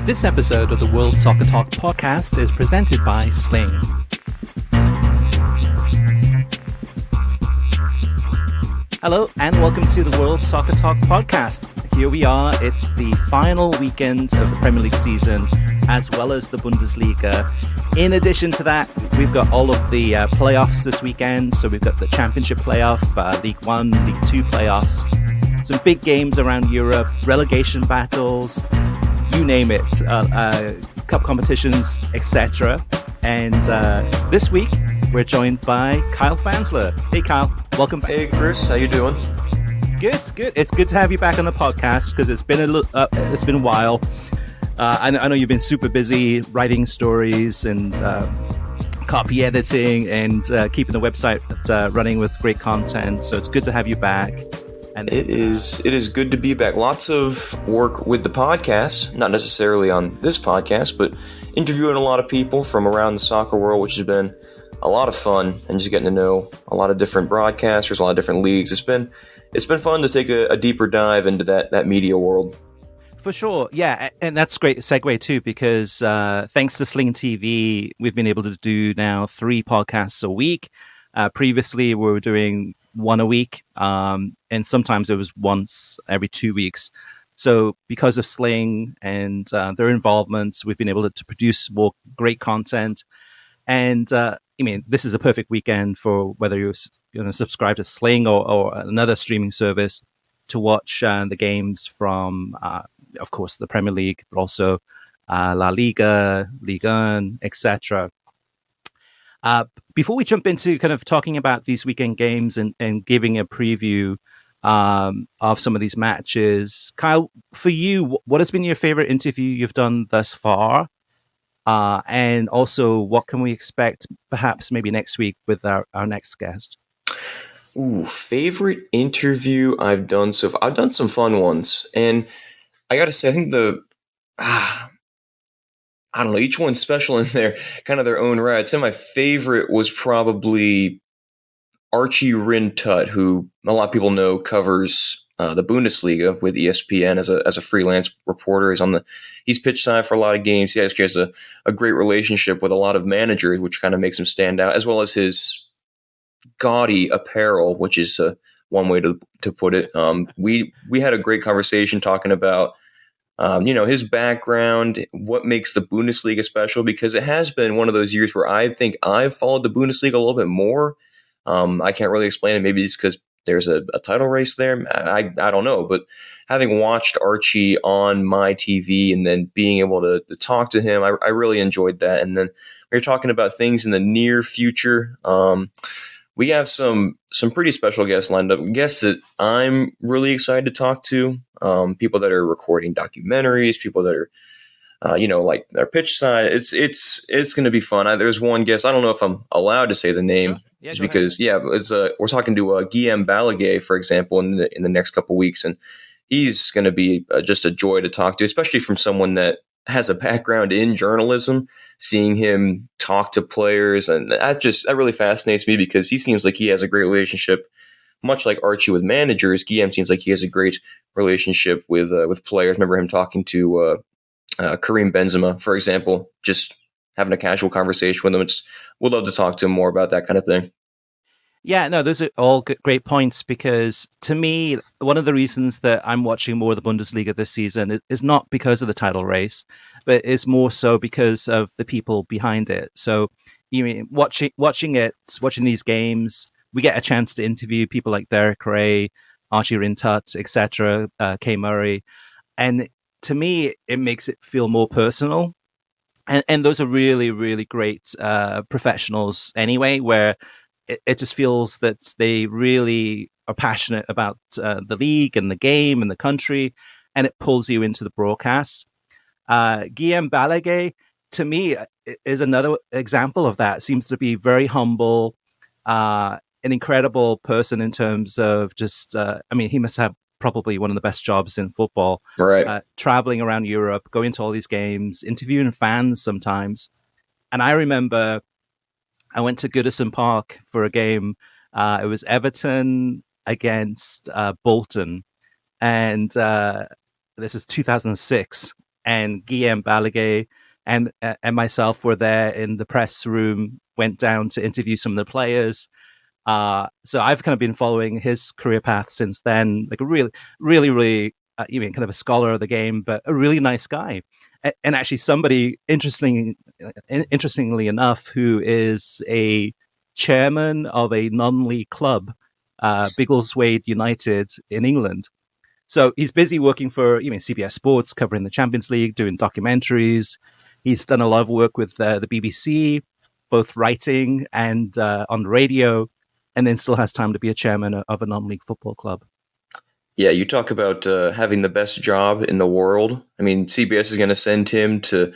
This episode of the World Soccer Talk podcast is presented by Sling. Hello and welcome to the World Soccer Talk podcast. Here we are, it's the final weekend of the Premier League season as well as the Bundesliga. In addition to that, we've got all of the playoffs this weekend. So we've got the Championship playoff, League 1, League 2 playoffs, some big games around Europe, relegation battles, you name it, cup competitions, etc. And this week, we're joined by Kyle Fansler. Hey, Kyle. Welcome back. Hey, Chris. How you doing? Good. It's good to have you back on the podcast because it's been a while. I know you've been super busy writing stories and copy editing and keeping the website running with great content. So it's good to have you back. And it is good to be back. Lots of work with the podcast, not necessarily on this podcast, but interviewing a lot of people from around the soccer world, which has been a lot of fun, and just getting to know a lot of different broadcasters, a lot of different leagues. It's been fun to take a deeper dive into that media world. For sure, yeah, and that's a great segue too, because thanks to Sling TV, we've been able to do now 3 podcasts a week. Previously, we were doing 1 a week, and sometimes it was once every 2 weeks. So because of Sling and their involvement, we've been able to produce more great content. And I mean, this is a perfect weekend for whether you're going to subscribe to Sling or another streaming service to watch the games from, of course, the Premier League, but also La Liga, Liga, etc. Before we jump into kind of talking about these weekend games and giving a preview of some of these matches, Kyle, for you, what has been your favorite interview you've done thus far? And also, what can we expect perhaps maybe next week with our next guest? Ooh, favorite interview I've done so far. I've done some fun ones, and I got to say, I think I don't know, each one's special in their kind of their own right. I'd say my favorite was probably Archie Rintut, who a lot of people know covers the Bundesliga with ESPN as a freelance reporter. He's pitch side for a lot of games. He actually has a great relationship with a lot of managers, which kind of makes him stand out, as well as his gaudy apparel, which is one way to put it. We had a great conversation talking about his background, what makes the Bundesliga special, because it has been one of those years where I think I've followed the Bundesliga a little bit more. I can't really explain it. Maybe it's because there's a title race there. I don't know. But having watched Archie on my TV and then being able to talk to him, I really enjoyed that. And then we were talking about things in the near future. We have some pretty special guests lined up, guests that I'm really excited to talk to, people that are recording documentaries, people that are like their pitch side. It's going to be fun. There's one guest. I don't know if I'm allowed to say the name, sure. Yeah, just because we're talking to Guillaume Balaguer, for example, in the next couple of weeks, and he's going to be just a joy to talk to, especially from someone that has a background in journalism. Seeing him talk to players, and that really fascinates me, because he seems like he has a great relationship, much like Archie with managers. Guillaume seems like he has a great relationship with players. Remember him talking to Karim Benzema, for example, just having a casual conversation with him. We'd love to talk to him more about that kind of thing. Yeah, no, those are all great points, because to me, one of the reasons that I'm watching more of the Bundesliga this season is not because of the title race, but it's more so because of the people behind it. So, watching these games, we get a chance to interview people like Derek Ray, Archie Rintut, etc., Kay Murray, and to me, it makes it feel more personal. And those are really, really great professionals anyway, where it just feels that they really are passionate about the league and the game and the country, and it pulls you into the broadcast. Guillaume Balaguer, to me, is another example of that. Seems to be very humble, an incredible person in terms of just, he must have probably one of the best jobs in football, right? Traveling around Europe, going to all these games, interviewing fans sometimes. And I remember I went to Goodison Park for a game. It was Everton against Bolton. And this is 2006. and Guillaume Balaguer and myself were there in the press room, went down to interview some of the players. So I've kind of been following his career path since then, like a really, you mean kind of a scholar of the game, but a really nice guy. And actually somebody interestingly enough, who is a chairman of a non-league club, Biggleswade United in England. So he's busy working for CBS Sports, covering the Champions League, doing documentaries. He's done a lot of work with the BBC, both writing and on the radio, and then still has time to be a chairman of a non-league football club. Yeah, you talk about having the best job in the world. I mean, CBS is going to send him to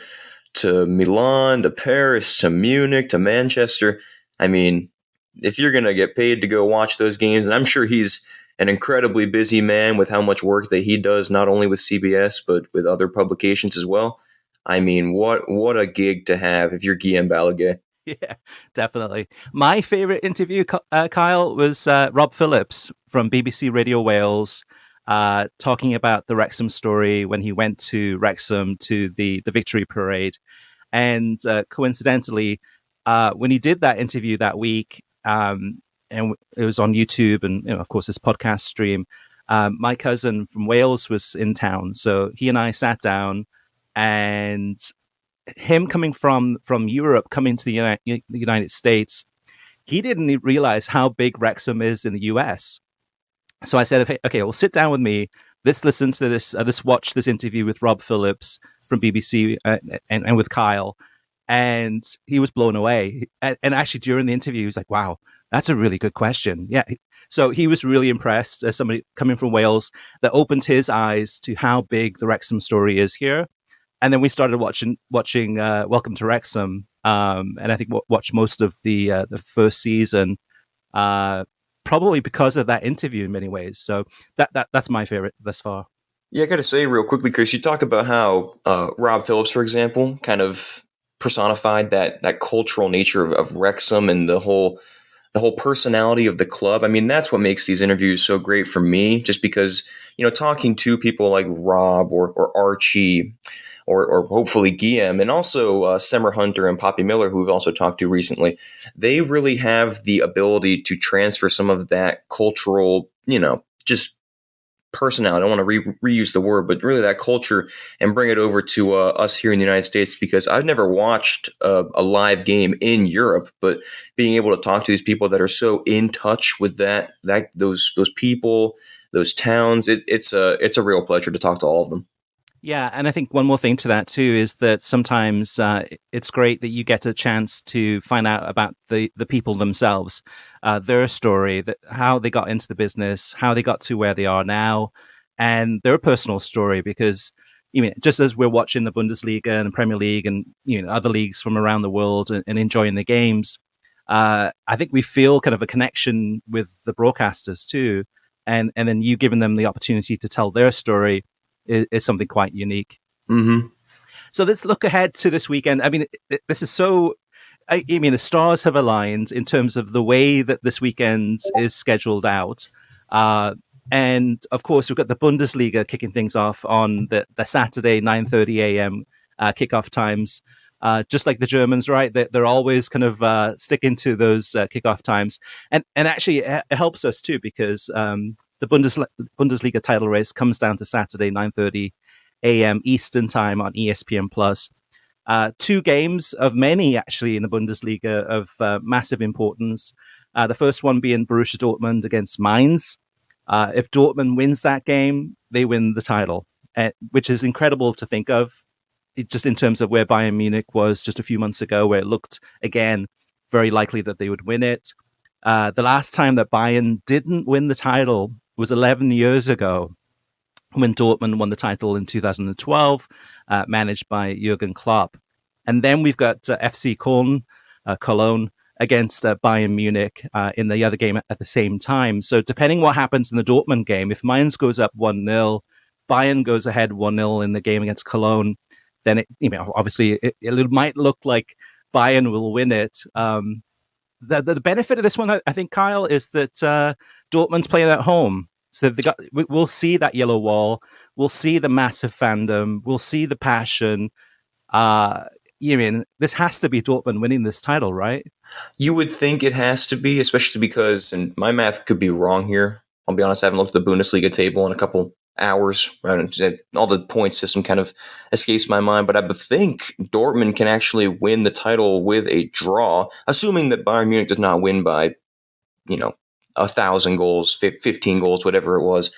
Milan, to Paris, to Munich, to Manchester. I mean, if you're going to get paid to go watch those games, and I'm sure he's an incredibly busy man with how much work that he does, not only with CBS, but with other publications as well. I mean, what a gig to have if you're Guillaume Balaguer. Yeah, definitely. My favorite interview, Kyle, was Rob Phillips from BBC Radio Wales, talking about the Wrexham story when he went to Wrexham to the victory parade. And coincidentally, when he did that interview that week, and it was on YouTube and, of course, this podcast stream, my cousin from Wales was in town. So he and I sat down, and him coming from Europe, coming to the United States, he didn't realize how big Wrexham is in the US. So I said, okay, well, sit down with me. Let's listen to this. Let's watch this interview with Rob Phillips from BBC and with Kyle. And he was blown away. And actually, during the interview, he was like, wow, that's a really good question. Yeah. So he was really impressed as somebody coming from Wales, that opened his eyes to how big the Wrexham story is here. And then we started watching Welcome to Wrexham, and I think watched most of the first season, probably because of that interview in many ways. So that's my favorite thus far. Yeah, I got to say real quickly, Chris, you talk about how Rob Phillips, for example, kind of personified that cultural nature of Wrexham and the whole personality of the club. I mean, that's what makes these interviews so great for me, just because, talking to people like Rob or Archie or hopefully Guillaume, and also Semmer Hunter and Poppy Miller, who we've also talked to recently, they really have the ability to transfer some of that cultural, just personality. I don't want to reuse the word, but really that culture, and bring it over to us here in the United States, because I've never watched a live game in Europe, but being able to talk to these people that are so in touch with those people, those towns, it's a real pleasure to talk to all of them. Yeah, and I think one more thing to that too is that sometimes it's great that you get a chance to find out about the people themselves, their story, how they got into the business, how they got to where they are now, and their personal story. Because just as we're watching the Bundesliga and the Premier League and other leagues from around the world and enjoying the games, I think we feel kind of a connection with the broadcasters too, and then you giving them the opportunity to tell their story is something quite unique. Mm-hmm. So let's look ahead to this weekend. I mean, this is so. I mean, the stars have aligned in terms of the way that this weekend is scheduled out. And of course, we've got the Bundesliga kicking things off on the Saturday 9:30 a.m. Kickoff times. Just like the Germans, right? They're always kind of sticking to those kickoff times, and actually it helps us too, because the Bundesliga title race comes down to Saturday 9:30 a.m. Eastern time on ESPN Plus. Two games of many actually in the Bundesliga of massive importance. The first one being Borussia Dortmund against Mainz. If Dortmund wins that game, they win the title, which is incredible to think of. Just in terms of where Bayern Munich was just a few months ago, where it looked, again, very likely that they would win it. The last time that Bayern didn't win the title was 11 years ago, when Dortmund won the title in 2012, managed by Jurgen Klopp. And then we've got FC Cologne against Bayern Munich in the other game at the same time. So depending what happens in the Dortmund game, if Mainz goes up 1-0, Bayern goes ahead 1-0 in the game against Cologne, then obviously it might look like Bayern will win it. The benefit of this one, I think, Kyle, is that Dortmund's playing at home. So we'll see that yellow wall. We'll see the massive fandom. We'll see the passion. You mean this has to be Dortmund winning this title, right? You would think it has to be, especially because, and my math could be wrong here. I'll be honest, I haven't looked at the Bundesliga table in a couple hours. All the point system kind of escapes my mind, but I think Dortmund can actually win the title with a draw, assuming that Bayern Munich does not win by, 1,000 goals, 15 goals, whatever it was.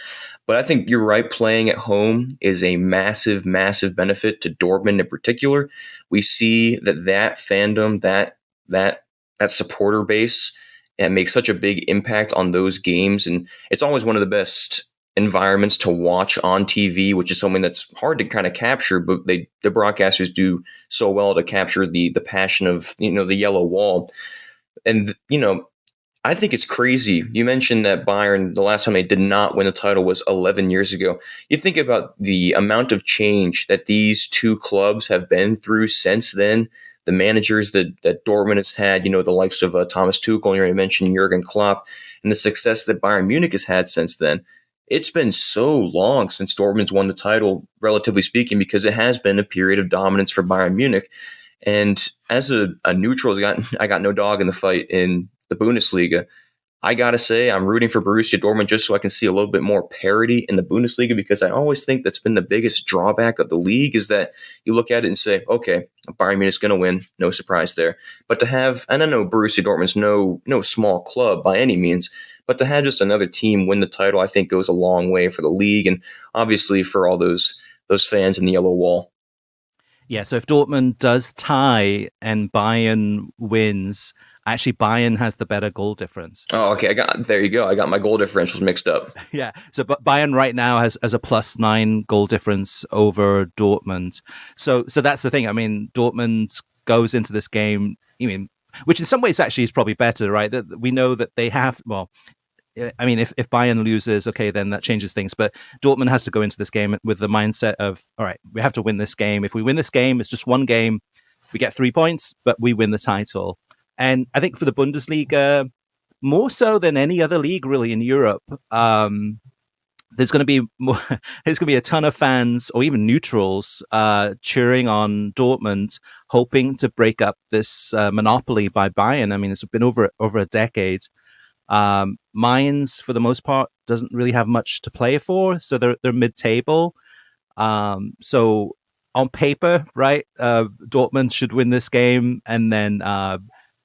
But I think you're right. Playing at home is a massive, massive benefit to Dortmund in particular. We see that fandom, that supporter base, and makes such a big impact on those games. And it's always one of the best environments to watch on TV, which is something that's hard to kind of capture, but the broadcasters do so well to capture the passion of, the yellow wall. And, I think it's crazy. You mentioned that Bayern, the last time they did not win the title was 11 years ago. You think about the amount of change that these two clubs have been through since then. The managers that Dortmund has had, the likes of Thomas Tuchel, you already mentioned Jurgen Klopp, and the success that Bayern Munich has had since then. It's been so long since Dortmund's won the title, relatively speaking, because it has been a period of dominance for Bayern Munich. And as a neutral, I got no dog in the fight in the Bundesliga. I got to say, I'm rooting for Borussia Dortmund just so I can see a little bit more parity in the Bundesliga, because I always think that's been the biggest drawback of the league is that you look at it and say, okay, Bayern Munich's going to win. No surprise there. But to have, and I know Borussia Dortmund's no small club by any means, but to have just another team win the title, I think goes a long way for the league and obviously for all those fans in the yellow wall. Yeah, so if Dortmund does tie and Bayern wins, actually Bayern has the better goal difference. Oh, okay. There you go. I got my goal differentials mixed up. Yeah, so Bayern right now has a +9 goal difference over Dortmund. So that's the thing. I mean, Dortmund goes into this game, which in some ways actually is probably better, right? That we know that they have, well, I mean, if Bayern loses, okay, then that changes things. But Dortmund has to go into this game with the mindset of, all right, we have to win this game. If we win this game, it's just one game. We get 3 points, but we win the title. And I think for the Bundesliga, more so than any other league really in Europe, there's going to be there's going to be a ton of fans or even neutrals cheering on Dortmund, hoping to break up this monopoly by Bayern. I mean, it's been over a decade. Mainz, for the most part, doesn't really have much to play for, so they're mid-table. So on paper, right, Dortmund should win this game, and then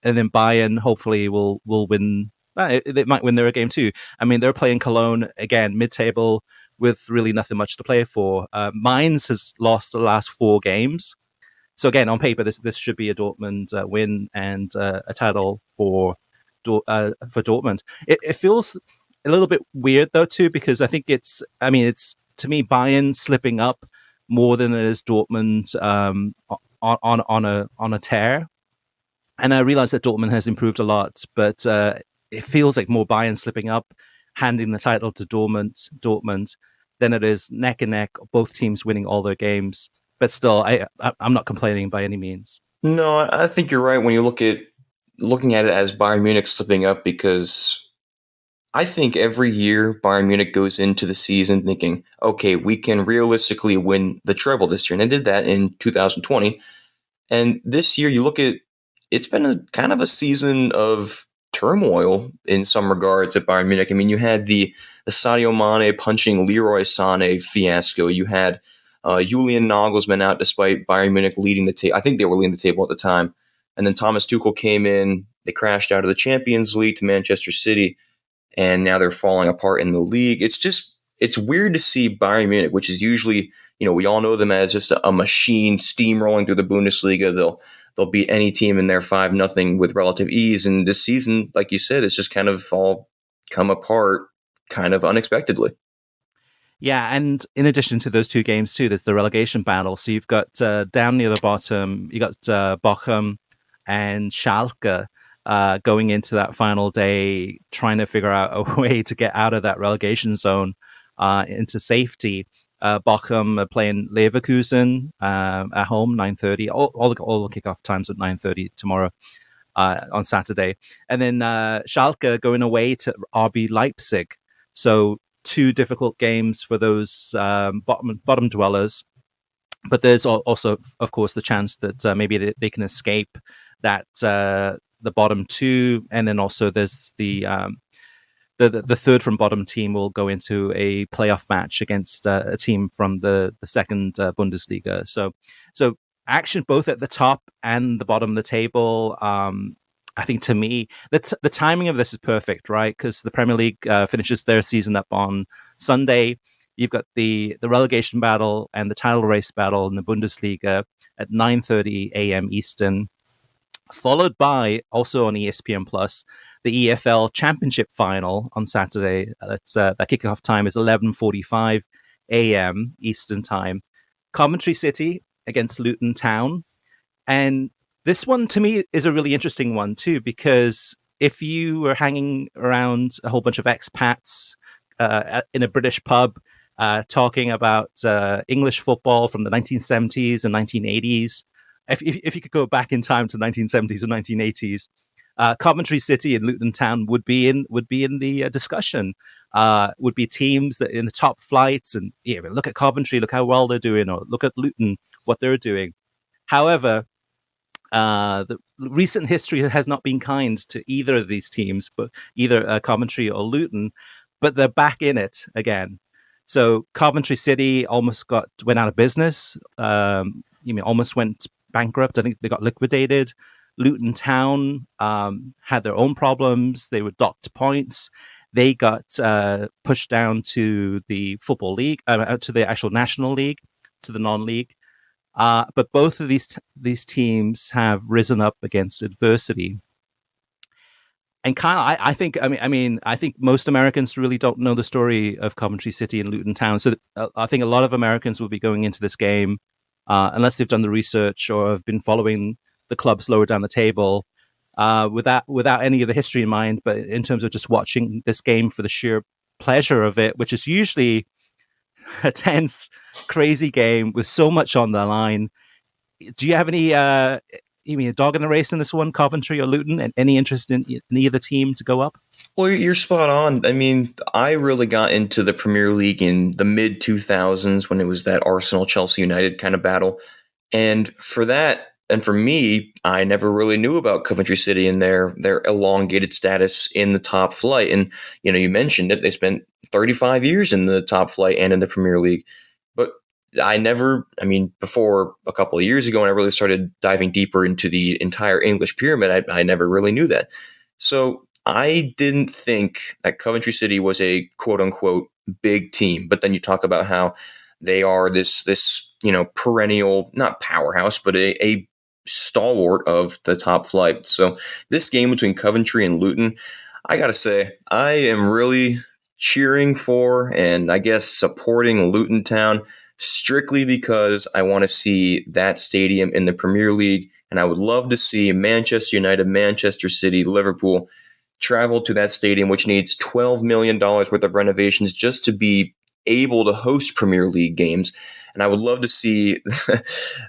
Bayern hopefully will win. They might win their game too. I mean, they're playing Cologne again, mid-table, with really nothing much to play for. Mainz has lost the last 4 games. So again, on paper, this should be a Dortmund win and a title for Dortmund. It feels a little bit weird though too, because I think it's to me Bayern slipping up more than it is Dortmund on a tear. And I realize that Dortmund has improved a lot, but it feels like more Bayern slipping up, handing the title to Dortmund than it is neck and neck, both teams winning all their games. But still, I'm not complaining by any means. No, I think you're right when you looking at it as Bayern Munich slipping up, because I think every year Bayern Munich goes into the season thinking, okay, we can realistically win the treble this year. And they did that in 2020. And this year, you look at, it's been a kind of a season of turmoil in some regards at Bayern Munich. I mean, you had the Sadio Mane punching Leroy Sané fiasco. You had Julian Nagelsmann out despite Bayern Munich leading the table. I think they were leading the table at the time. And then Thomas Tuchel came in. They crashed out of the Champions League to Manchester City, and now they're falling apart in the league. It's weird to see Bayern Munich, which is usually, we all know them as just a machine steamrolling through the Bundesliga. They'll beat any team in their 5-0 with relative ease. And this season, like you said, it's just kind of all come apart kind of unexpectedly. Yeah, and in addition to those 2 games too, there's the relegation battle. So you've got down near the bottom, you got Bochum and Schalke going into that final day, trying to figure out a way to get out of that relegation zone into safety. Bochum are playing Leverkusen at home, 9:30. All the kickoff times at 9:30 tomorrow on Saturday, and then Schalke going away to RB Leipzig. So too difficult games for those bottom dwellers. But there's also, of course, the chance that maybe they can escape that the bottom two, and then also there's the third from bottom team will go into a playoff match against a team from the second Bundesliga. So action both at the top and the bottom of the table. I think to me, the timing of this is perfect, right? Because the Premier League finishes their season up on Sunday. You've got the relegation battle and the title race battle in the Bundesliga at 9:30 a.m. Eastern, followed by also on ESPN Plus the EFL Championship final on Saturday. That kickoff time is 11:45 a.m. Eastern time. Coventry City against Luton Town, and this one to me is a really interesting one too, because if you were hanging around a whole bunch of expats in a British pub talking about English football from the 1970s and 1980s, if you could go back in time to the 1970s and 1980s, Coventry City and Luton Town would be in the discussion. Would be teams that in the top flights, and look at Coventry, look how well they're doing, or look at Luton, what they're doing. However, the recent history has not been kind to either of these teams, but either Coventry or Luton, but they're back in it again. So Coventry City almost went out of business. Almost went bankrupt. I think they got liquidated. Luton Town had their own problems. They were docked points. They got pushed down to the Football League, to the actual National League, to the non-league. But both of these teams have risen up against adversity. And Kyle, I think most Americans really don't know the story of Coventry City and Luton Town. So I think a lot of Americans will be going into this game, unless they've done the research or have been following the clubs lower down the table, without any of the history in mind, but in terms of just watching this game for the sheer pleasure of it, which is usually a tense, crazy game with so much on the line. Do you have any a dog in the race in this one, Coventry or Luton, and any interest in either team to go up? Well, you're spot on. I mean, I really got into the Premier League in the mid 2000s when it was that Arsenal Chelsea United kind of battle. And for that, and for me, I never really knew about Coventry City and their elongated status in the top flight. And, you mentioned it, they spent 35 years in the top flight and in the Premier League. But before a couple of years ago, when I really started diving deeper into the entire English pyramid, I never really knew that. So I didn't think that Coventry City was a quote unquote big team. But then you talk about how they are this perennial, not powerhouse, but a stalwart of the top flight. So this game between Coventry and Luton, I got to say, I am really cheering for and I guess supporting Luton Town strictly because I want to see that stadium in the Premier League. And I would love to see Manchester United, Manchester City, Liverpool travel to that stadium, which needs $12 million worth of renovations just to be able to host Premier League games. And I would love to see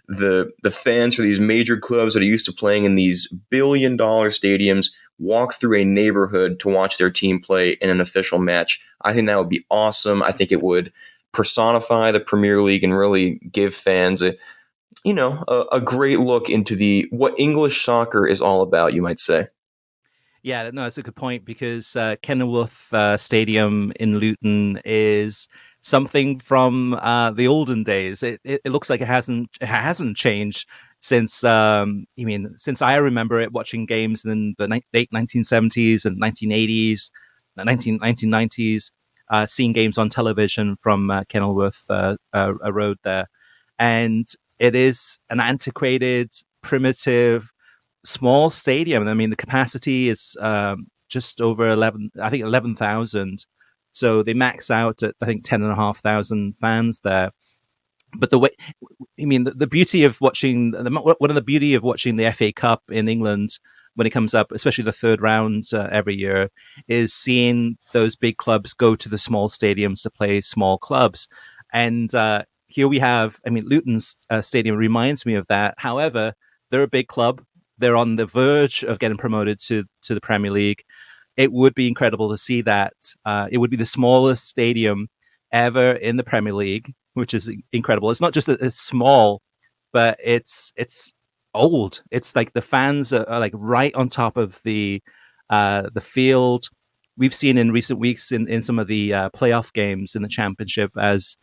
the fans for these major clubs that are used to playing in these billion-dollar stadiums walk through a neighborhood to watch their team play in an official match. I think that would be awesome. I think it would personify the Premier League and really give fans a great look into what English soccer is all about, you might say. Yeah, no, that's a good point, because Kenilworth Stadium in Luton is something from the olden days. It looks like it hasn't changed since since I remember it, watching games in the late 1970s and 1980s, 1990s, seeing games on television from Kenilworth Road there, and it is an antiquated, primitive, small stadium. I mean, the capacity is just over 11,000. So they max out at, I think, 10,500 fans there. But the beauty of watching one of the beauty of watching the FA Cup in England when it comes up, especially the third round every year, is seeing those big clubs go to the small stadiums to play small clubs. And here we have, Luton's stadium reminds me of that. However, they're a big club. They're on the verge of getting promoted to the Premier League. it would be incredible to see that. It would be the smallest stadium ever in the Premier League, which is incredible. It's not just that it's small, but it's old. It's like the fans are like right on top of the field. We've seen in recent weeks in some of the playoff games in the championship as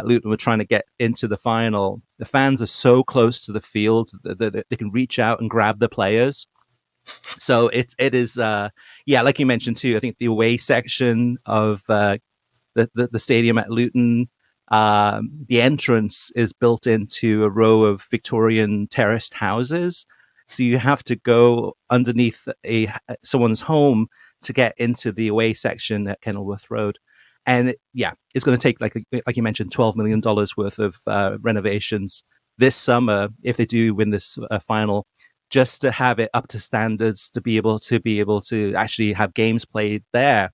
Luton were trying to get into the final. The fans are so close to the field that they can reach out and grab the players. So it is yeah, like you mentioned too. I think the away section of the stadium at Luton, the entrance is built into a row of Victorian terraced houses. So you have to go underneath someone's home to get into the away section at Kenilworth Road. And yeah, it's going to take, like you mentioned, $12 million worth of renovations this summer if they do win this final, just to have it up to standards to be able to actually have games played there.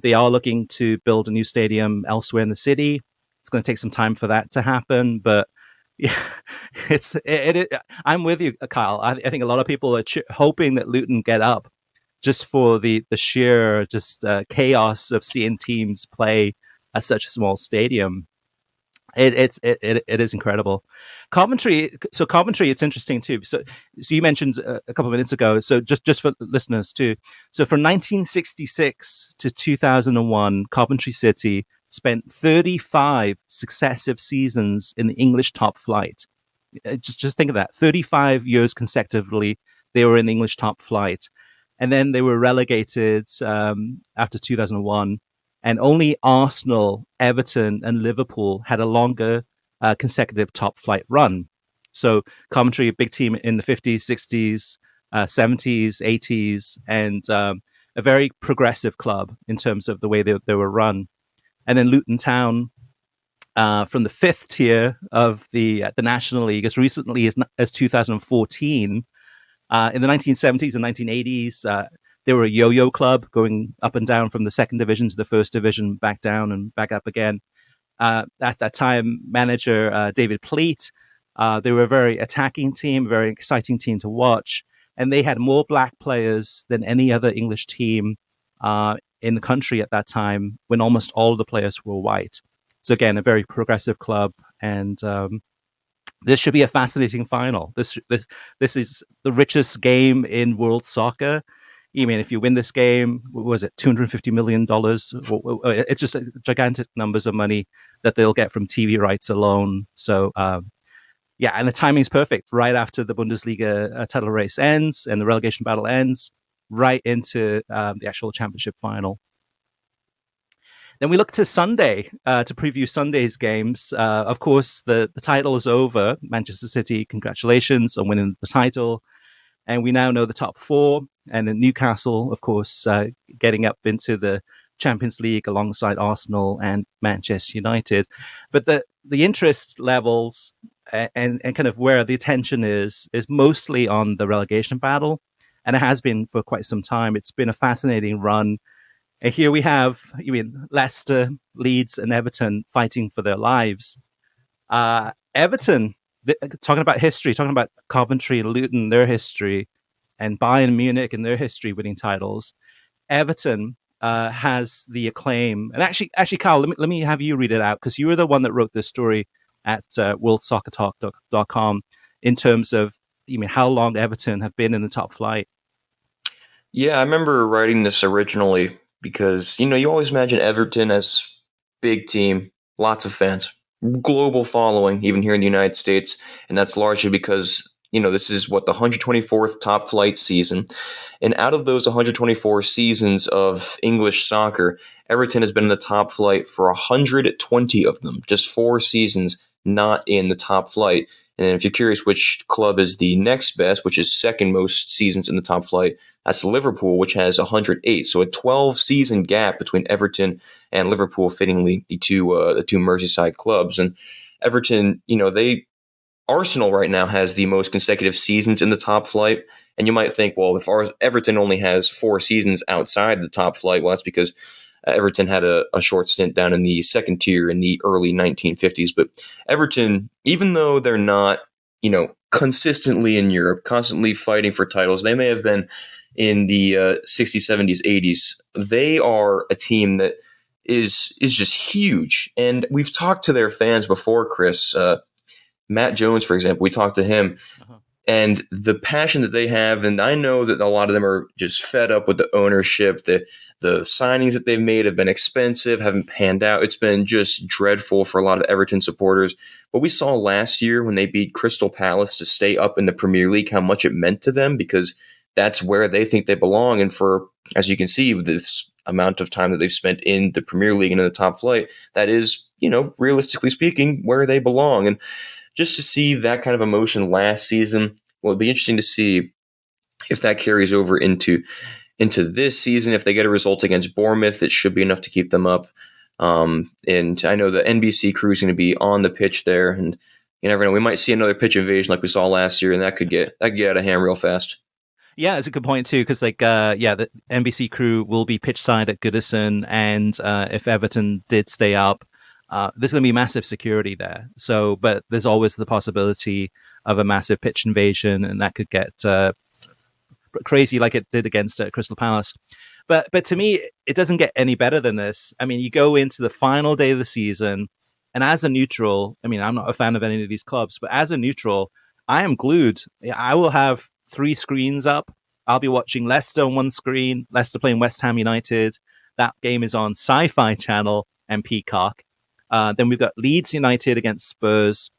They are looking to build a new stadium elsewhere in the city. It's going to take some time for that to happen, but yeah, I'm with you, Kyle. I think a lot of people are hoping that Luton get up just for the sheer just chaos of seeing teams play at such a small stadium. It is incredible. Coventry. So Coventry, it's interesting too. So you mentioned a couple of minutes ago. So just for listeners too. So from 1966 to 2001, Coventry City spent 35 successive seasons in the English top flight. Just think of that. 35 years consecutively, they were in the English top flight, and then they were relegated after 2001. And only Arsenal, Everton, and Liverpool had a longer consecutive top flight run. So Coventry, a big team in the 50s, 60s, 70s, 80s, and a very progressive club in terms of the way they were run. And then Luton Town, from the fifth tier of the National League as recently as 2014. In the 1970s and 1980s, they were a yo-yo club going up and down from the second division to the first division, back down and back up again. At that time, manager David Pleat, they were a very attacking team, very exciting team to watch, and they had more black players than any other English team in the country at that time, when almost all of the players were white. So again, a very progressive club, and this should be a fascinating final. This is the richest game in world soccer. I mean, if you win this game, what was it, $250 million? It's just gigantic numbers of money that they'll get from TV rights alone. So, yeah, and the timing's perfect. Right after the Bundesliga title race ends and the relegation battle ends, right into the actual championship final. Then we look to Sunday to preview Sunday's games. Of course, the title is over. Manchester City, congratulations on winning the title. And we now know the top four. And then Newcastle, of course, getting up into the Champions League alongside Arsenal and Manchester United. But the interest levels and kind of where the attention is mostly on the relegation battle. And it has been for quite some time. It's been a fascinating run. And here we have, Leicester, Leeds, and Everton fighting for their lives. Everton, talking about history, talking about Coventry, Luton, their history, and Bayern Munich and their history winning titles. Everton has the acclaim. And actually, Carl, let me have you read it out, because you were the one that wrote this story at worldsoccertalk.com in terms of how long Everton have been in the top flight. Yeah, I remember writing this originally because, you always imagine Everton as big team, lots of fans, global following, even here in the United States. And that's largely because, this is the 124th top flight season. And out of those 124 seasons of English soccer, Everton has been in the top flight for 120 of them, just 4 seasons not in the top flight. And if you're curious which club is the next best, which is second most seasons in the top flight, that's Liverpool, which has 108. So a 12-season gap between Everton and Liverpool, fittingly the two Merseyside clubs. And Everton, Arsenal right now has the most consecutive seasons in the top flight. And you might think, well, if Everton only has 4 seasons outside the top flight, well, that's because Everton had a short stint down in the second tier in the early 1950s. But Everton, even though they're not, consistently in Europe, constantly fighting for titles, they may have been in the 60s, 70s, 80s. They are a team that is just huge. And we've talked to their fans before, Chris. Matt Jones, for example, we talked to him Uh-huh. and the passion that they have. And I know that a lot of them are just fed up with the ownership. The signings that they've made have been expensive, haven't panned out. It's been just dreadful for a lot of Everton supporters. But we saw last year when they beat Crystal Palace to stay up in the Premier League how much it meant to them because that's where they think they belong. And for, as you can see, this amount of time that they've spent in the Premier League and in the top flight, that is, realistically speaking, where they belong. And just to see that kind of emotion last season, well, it'd be interesting to see if that carries over into this season. If they get a result against Bournemouth, it should be enough to keep them up. And I know the NBC crew is going to be on the pitch there, and you never know. We might see another pitch invasion like we saw last year, and that could get out of hand real fast. Yeah, it's a good point too, because the NBC crew will be pitch side at Goodison, and if Everton did stay up, there's going to be massive security there. So, but there's always the possibility of a massive pitch invasion, and that could get crazy like it did against Crystal Palace. But to me, it doesn't get any better than this. I mean, you go into the final day of the season, and as a neutral, I mean, I'm not a fan of any of these clubs, but as a neutral, I am glued. I will have 3 screens up. I'll be watching Leicester on one screen, Leicester playing West Ham United. That game is on Sci-Fi Channel and Peacock. Then we've got Leeds United against Spurs,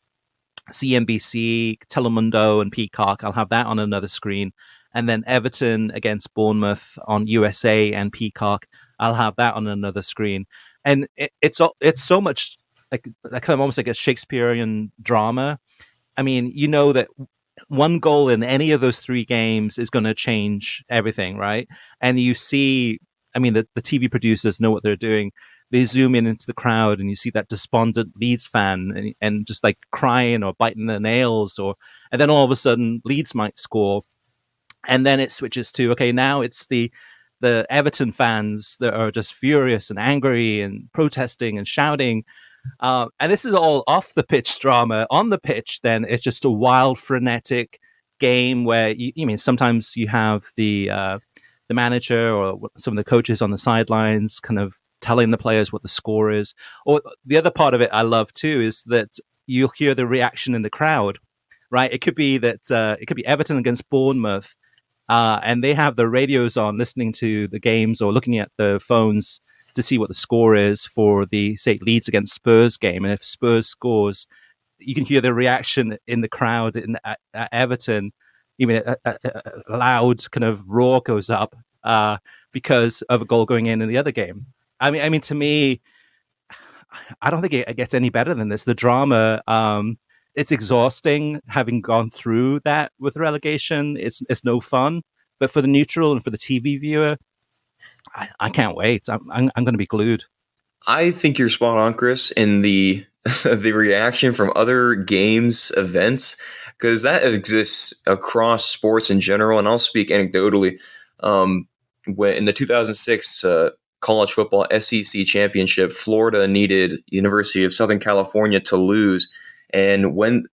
CNBC, Telemundo, and Peacock. I'll have that on another screen. And then Everton against Bournemouth on USA and Peacock. I'll have that on another screen. And it's so much like kind of almost like a Shakespearean drama. I mean, you know that one goal in any of those 3 games is going to change everything, right? And you see, I mean, the TV producers know what they're doing. They zoom in into the crowd and you see that despondent Leeds fan and just like crying or biting their nails, and then all of a sudden Leeds might score. And then it switches to, okay, now it's the Everton fans that are just furious and angry and protesting and shouting. And this is all off the pitch drama. On the pitch, then it's just a wild, frenetic game where you mean sometimes you have the manager or some of the coaches on the sidelines kind of telling the players what the score is. Or the other part of it I love too is that you'll hear the reaction in the crowd, right? It could be that it could be Everton against Bournemouth, and they have the radios on listening to the games or looking at the phones to see what the score is for the, say, Leeds against Spurs game. And if Spurs scores, you can hear the reaction in the crowd at Everton. Even a loud kind of roar goes up because of a goal going in the other game. I mean, to me, I don't think it gets any better than this. The drama, it's exhausting having gone through that with relegation. It's no fun. But for the neutral and for the TV viewer, I can't wait. I'm going to be glued. I think you're spot on, Chris, in the the reaction from other games, events, because that exists across sports in general. And I'll speak anecdotally. When in the 2006 college football SEC championship, Florida needed University of Southern California to lose, and when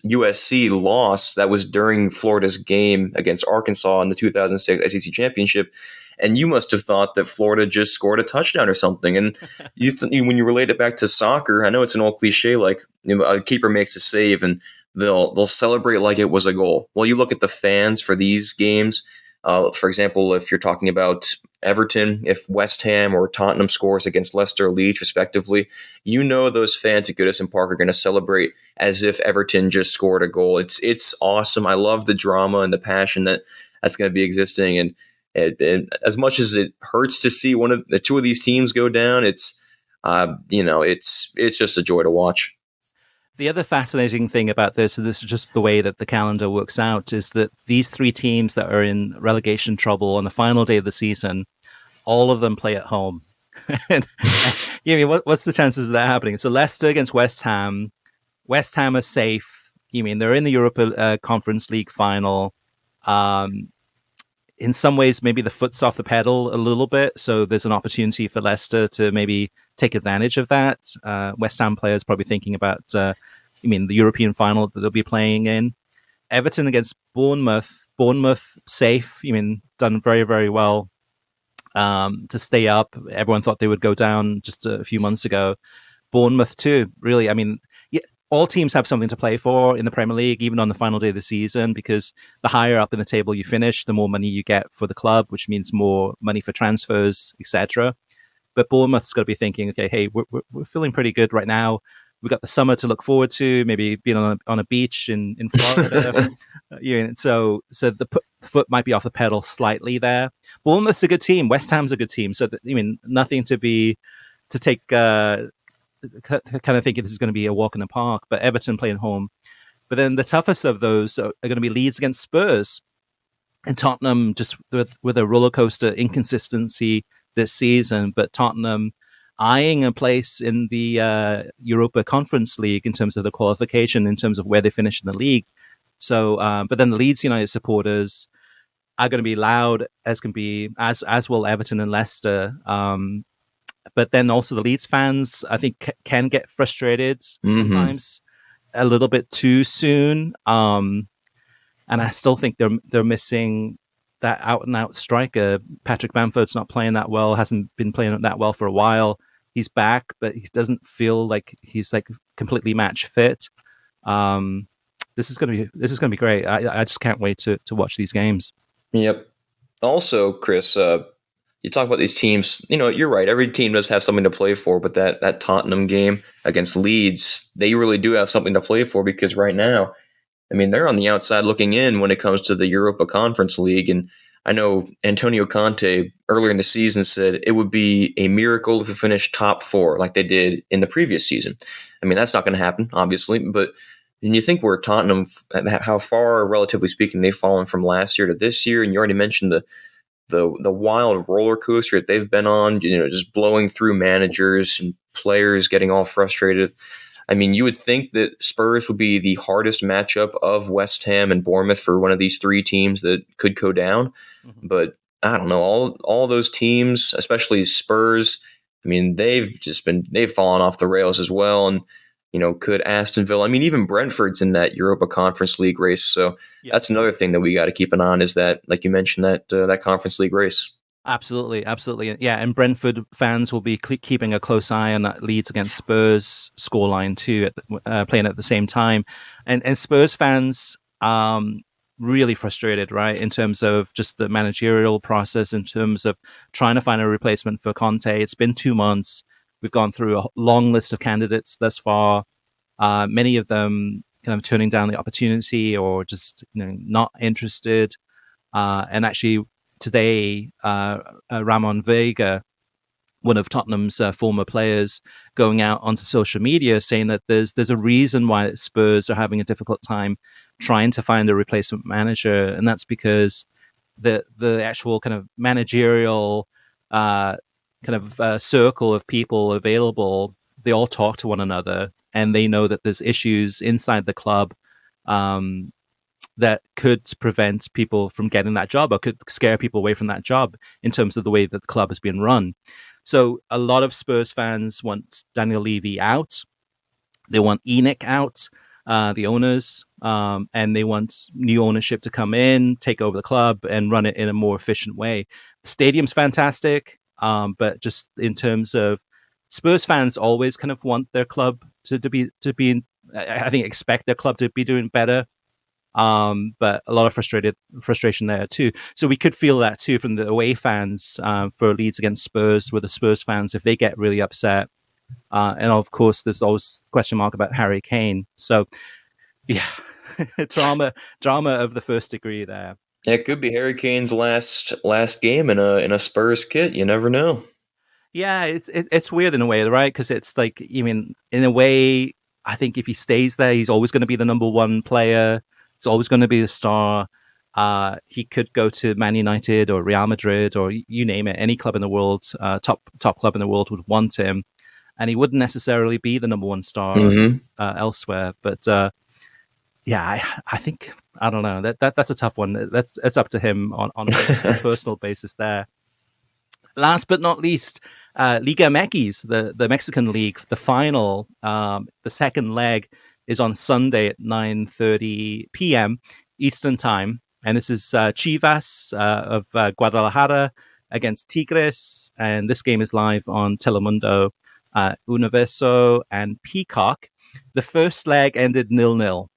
USC lost, that was during Florida's game against Arkansas in the 2006 SEC championship. And you must have thought that Florida just scored a touchdown or something. And when you relate it back to soccer, I know it's an old cliche, like a keeper makes a save and they'll celebrate like it was a goal. Well, you look at the fans for these games. For example, if you're talking about Everton, if West Ham or Tottenham scores against Leicester or Leeds, respectively, you know those fans at Goodison Park are going to celebrate as if Everton just scored a goal. It's awesome. I love the drama and the passion that's going to be existing. And as much as it hurts to see one of the 2 of these teams go down, it's just a joy to watch. The other fascinating thing about this, and this is just the way that the calendar works out, is that these 3 teams that are in relegation trouble on the final day of the season, all of them play at home. And, what's the chances of that happening? So Leicester against West Ham. West Ham are safe. They're in the Europa Conference League final. In some ways, maybe the foot's off the pedal a little bit. So there's an opportunity for Leicester to maybe take advantage of that. West Ham players probably thinking about, the European final that they'll be playing in. Everton against Bournemouth. Bournemouth safe. Done very, very well to stay up. Everyone thought they would go down just a few months ago. Bournemouth too, really. Yeah, all teams have something to play for in the Premier League, even on the final day of the season, because the higher up in the table you finish, the more money you get for the club, which means more money for transfers, etc. But Bournemouth's got to be thinking, okay, hey, we're feeling pretty good right now. We've got the summer to look forward to, maybe being on a beach in Florida. So the foot might be off the pedal slightly there. Bournemouth's a good team. West Ham's a good team. So nothing to take kind of thinking this is going to be a walk in the park. But Everton playing home. But then the toughest of those are going to be Leeds against Spurs, and Tottenham just with a roller coaster inconsistency this season. But Tottenham eyeing a place in the Europa Conference League in terms of the qualification, in terms of where they finish in the league. So, but then the Leeds United supporters are going to be loud as can be, as will Everton and Leicester. But then also the Leeds fans, I think, can get frustrated sometimes a little bit too soon. And I still think they're missing that out and out striker. Patrick Bamford's not playing that well. Hasn't been playing that well for a while. He's back, but he doesn't feel like he's like completely match fit. This is gonna be great. I just can't wait to watch these games. Yep. Also, Chris, you talk about these teams. You're right. Every team does have something to play for, but that Tottenham game against Leeds, they really do have something to play for, because right now, they're on the outside looking in when it comes to the Europa Conference League. And I know Antonio Conte earlier in the season said it would be a miracle if they finished top 4 like they did in the previous season. That's not going to happen, obviously. But when you think where Tottenham, how far, relatively speaking, they've fallen from last year to this year, and you already mentioned the wild roller coaster that they've been on, just blowing through managers and players getting all frustrated. You would think that Spurs would be the hardest matchup of West Ham and Bournemouth for one of these 3 teams that could go down. Mm-hmm. But I don't know, all those teams, especially Spurs, they've fallen off the rails as well. And, could Aston Villa, even Brentford's in that Europa Conference League race. So That's another thing that we got to keep an eye on, is that, like you mentioned, that Conference League race. Absolutely. Yeah, and Brentford fans will be keeping a close eye on that Leeds against Spurs scoreline too, playing at the same time. And Spurs fans really frustrated, right, in terms of just the managerial process, in terms of trying to find a replacement for Conte. It's been 2 months. We've gone through a long list of candidates thus far. Many of them kind of turning down the opportunity or just not interested. And actually, today, Ramon Vega, one of Tottenham's former players, going out onto social media saying that there's a reason why Spurs are having a difficult time trying to find a replacement manager, and that's because the actual kind of managerial circle of people available, they all talk to one another, and they know that there's issues inside the club that could prevent people from getting that job, or could scare people away from that job in terms of the way that the club has been run. So a lot of Spurs fans want Daniel Levy out. They want ENIC out, the owners, and they want new ownership to come in, take over the club, and run it in a more efficient way. The stadium's fantastic, but just in terms of Spurs fans always kind of want their club to be, I think, expect their club to be doing better. But a lot of frustration there too. So we could feel that too from the away fans for Leeds against Spurs, with the Spurs fans, if they get really upset. And of course, there's always question mark about Harry Kane. So yeah, drama of the first degree there. It could be Harry Kane's last game in a Spurs kit. You never know. Yeah, it's weird in a way, right? Because it's like, in a way, I think if he stays there, he's always going to be the number one player. It's always going to be the star. He could go to Man United or Real Madrid or you name it. Any club in the world, top club in the world would want him, and he wouldn't necessarily be the number one star elsewhere. But I think, I don't know. That's a tough one. It's up to him on a personal basis there. Last but not least, Liga MX, the Mexican league, the final, the second leg is on Sunday at 9:30 p.m. Eastern time. And this is Chivas of Guadalajara against Tigres. And this game is live on Telemundo, Universo, and Peacock. The first leg ended 0-0.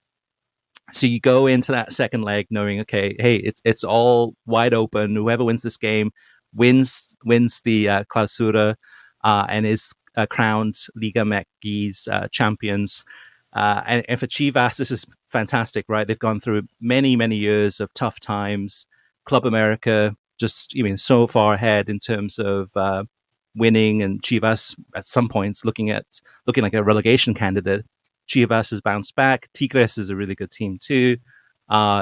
So you go into that second leg knowing, okay, hey, it's all wide open. Whoever wins this game wins the Clausura and is crowned Liga MX champions. And for Chivas, this is fantastic, right? They've gone through many, many years of tough times. Club America just, so far ahead in terms of winning, and Chivas at some points looking like a relegation candidate. Chivas has bounced back. Tigres is a really good team too.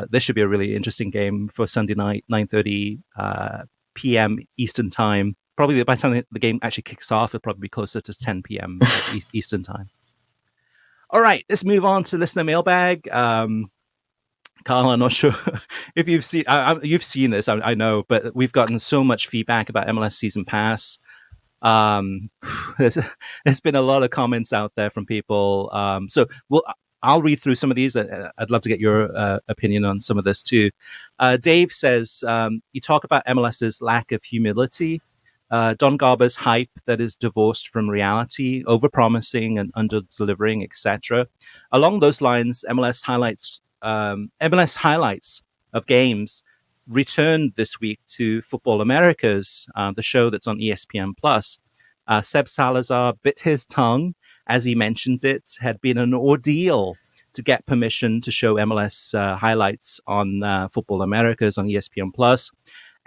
This should be a really interesting game for Sunday night, 9:30 p.m. Eastern time. Probably by the time the game actually kicks off, it'll probably be closer to 10 p.m. Eastern time. All right, let's move on to listener mailbag. Carl, I'm not sure if you've seen you've seen this, I know, but we've gotten so much feedback about MLS Season Pass. There's been a lot of comments out there from people. So I'll read through some of these. I'd love to get your opinion on some of this too. Dave says, you talk about MLS's lack of humility. Don Garber's hype that is divorced from reality, overpromising and under-delivering, etc. Along those lines, MLS highlights of games returned this week to Football Americas, the show that's on ESPN Plus. Seb Salazar bit his tongue as he mentioned it. Had been an ordeal to get permission to show MLS highlights on Football Americas on ESPN Plus.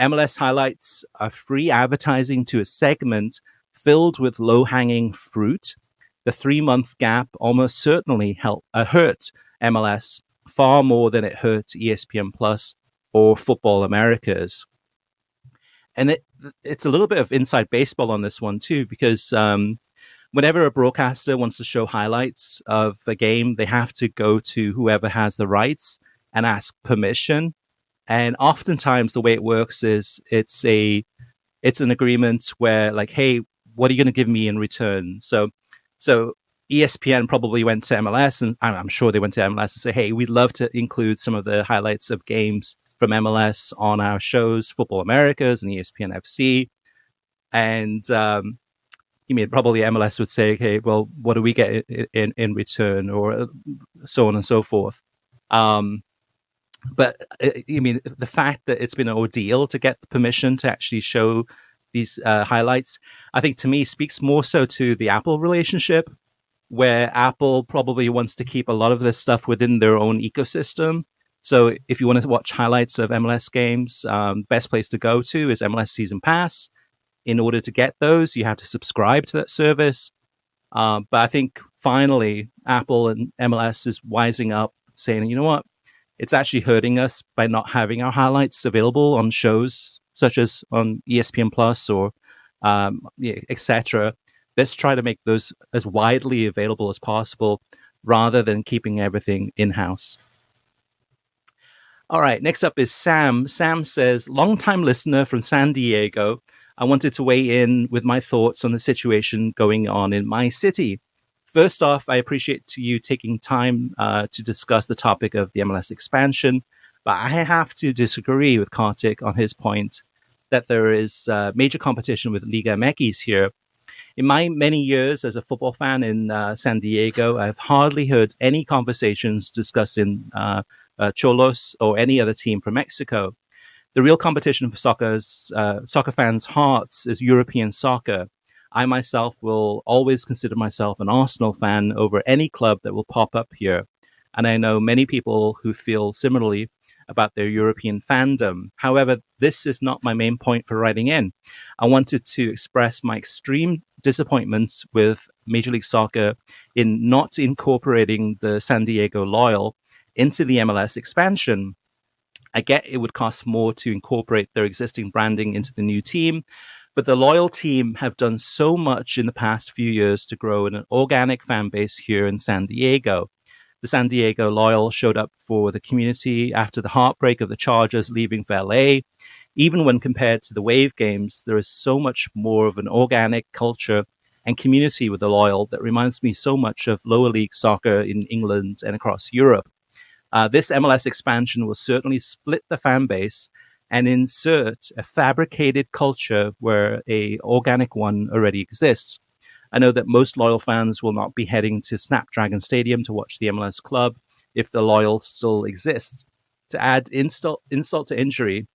MLS highlights are free advertising to a segment filled with low-hanging fruit. The 3-month gap almost certainly hurt MLS far more than it hurt ESPN Plus or Football Americas. And it's a little bit of inside baseball on this one too, because whenever a broadcaster wants to show highlights of a game, they have to go to whoever has the rights and ask permission. And oftentimes the way it works is it's an agreement where like, hey, what are you going to give me in return? So ESPN probably went to MLS, and I'm sure they went to MLS and say, hey, we'd love to include some of the highlights of games from MLS on our shows, Football Americas and ESPN FC. And probably MLS would say, okay, well, what do we get in return, or so on and so forth. But the fact that it's been an ordeal to get the permission to actually show these highlights, I think to me speaks more so to the Apple relationship, where Apple probably wants to keep a lot of this stuff within their own ecosystem. So if you want to watch highlights of MLS games, best place to go to is MLS Season Pass. In order to get those, you have to subscribe to that service. But I think finally Apple and MLS is wising up, saying, you know what? It's actually hurting us by not having our highlights available on shows such as on ESPN Plus or etc. Let's try to make those as widely available as possible rather than keeping everything in-house. All right, next up is Sam. Sam says, longtime listener from San Diego. I wanted to weigh in with my thoughts on the situation going on in my city. First off, I appreciate you taking time to discuss the topic of the MLS expansion, but I have to disagree with Kartik on his point that there is major competition with Liga MX here. In my many years as a football fan in San Diego, I've hardly heard any conversations discussing Cholos or any other team from Mexico. The real competition for soccer fans' hearts is European soccer. I myself will always consider myself an Arsenal fan over any club that will pop up here. And I know many people who feel similarly about their European fandom. However, this is not my main point for writing in. I wanted to express my extreme disappointment with Major League Soccer in not incorporating the San Diego Loyal into the MLS expansion. I get it would cost more to incorporate their existing branding into the new team, but the Loyal team have done so much in the past few years to grow an organic fan base here in San Diego. The San Diego Loyal showed up for the community after the heartbreak of the Chargers leaving for LA. Even when compared to the Wave games, there is so much more of an organic culture and community with the Loyal that reminds me so much of lower league soccer in England and across Europe. This MLS expansion will certainly split the fan base and insert a fabricated culture where a organic one already exists. I know that most loyal fans will not be heading to Snapdragon Stadium to watch the MLS club if the loyal still exists. To add insult to injury,